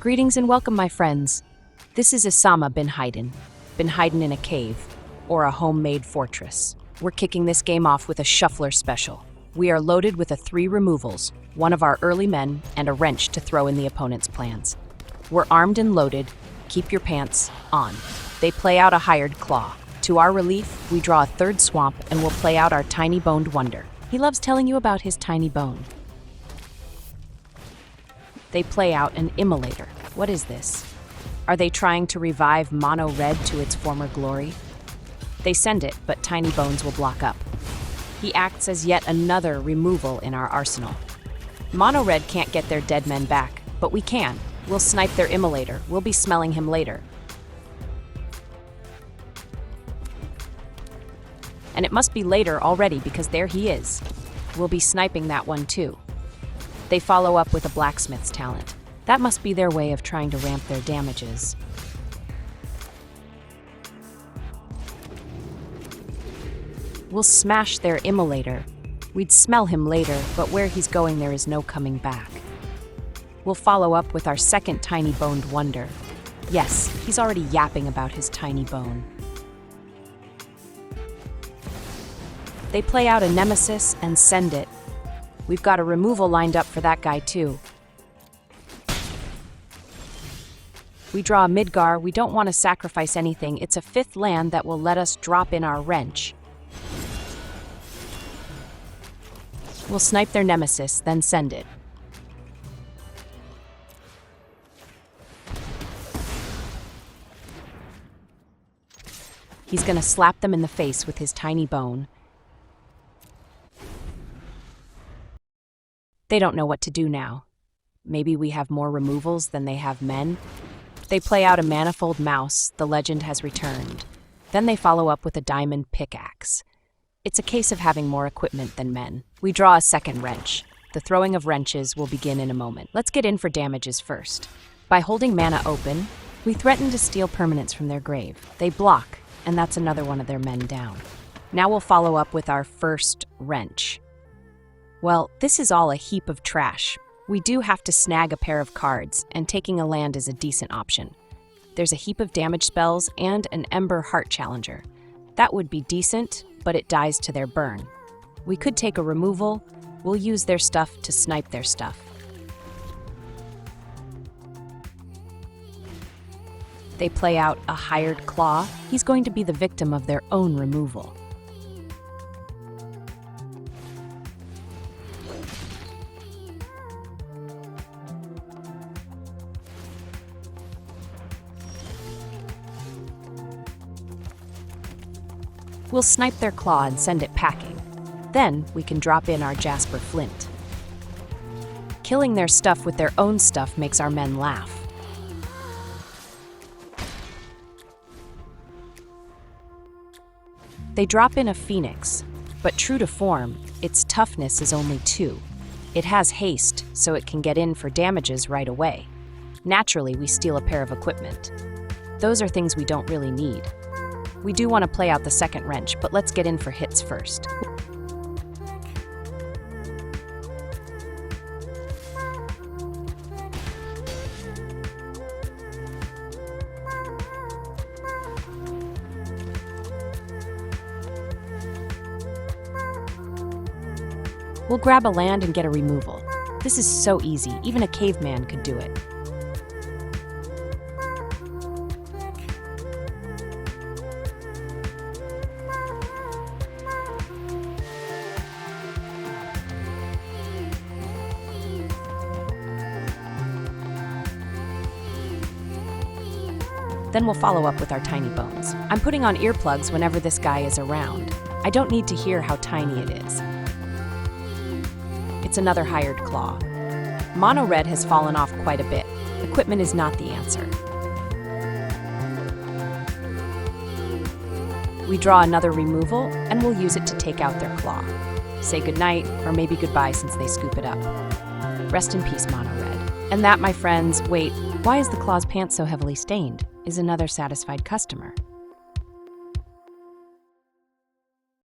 Greetings and welcome, my friends. This is Isama bin hiding in a cave, or a homemade fortress. We're kicking this game off with a shuffler special. We are loaded with 3 removals, one of our early men, and a wrench to throw in the opponent's plans. We're armed and loaded. Keep your pants on. They play out a hired claw. To our relief, we draw a 3rd swamp and will play out our tiny boned wonder. He loves telling you about his tiny bone. They play out an immolator. What is this? Are they trying to revive Mono Red to its former glory? They send it, but Tiny Bones will block up. He acts as yet another removal in our arsenal. Mono Red can't get their dead men back, but we can. We'll snipe their immolator. We'll be smelling him later. And it must be later already because there he is. We'll be sniping that one too. They follow up with a blacksmith's talent. That must be their way of trying to ramp their damages. We'll smash their immolator. We'd smell him later, but where he's going there is no coming back. We'll follow up with our 2nd tiny boned wonder. Yes, he's already yapping about his tiny bone. They play out a nemesis and send it. We've got a removal lined up for that guy too. We draw a Midgar. We don't want to sacrifice anything. It's a 5th land that will let us drop in our wrench. We'll snipe their nemesis, then send it. He's gonna slap them in the face with his tiny bone. They don't know what to do now. Maybe we have more removals than they have men. They play out a manifold mouse. The legend has returned. Then they follow up with a diamond pickaxe. It's a case of having more equipment than men. We draw a 2nd wrench. The throwing of wrenches will begin in a moment. Let's get in for damages first. By holding mana open, we threaten to steal permanents from their grave. They block, and that's another one of their men down. Now we'll follow up with our 1st wrench. Well, this is all a heap of trash. We do have to snag a pair of cards, and taking a land is a decent option. There's a heap of damage spells and an Ember Heart Challenger. That would be decent, but it dies to their burn. We could take a removal. We'll use their stuff to snipe their stuff. They play out a hired claw. He's going to be the victim of their own removal. We'll snipe their claw and send it packing. Then we can drop in our Jasper Flint. Killing their stuff with their own stuff makes our men laugh. They drop in a Phoenix, but true to form, its toughness is only 2. It has haste, so it can get in for damages right away. Naturally, we steal a pair of equipment. Those are things we don't really need. We do want to play out the 2nd wrench, but let's get in for hits first. We'll grab a land and get a removal. This is so easy, even a caveman could do it. Then we'll follow up with our tiny bones. I'm putting on earplugs whenever this guy is around. I don't need to hear how tiny it is. It's another hired claw. Mono Red has fallen off quite a bit. Equipment is not the answer. We draw another removal, and we'll use it to take out their claw. Say goodnight, or maybe goodbye since they scoop it up. Rest in peace, Mono Red. And that, my friends, wait, why is the claw's pants so heavily stained? Is another satisfied customer.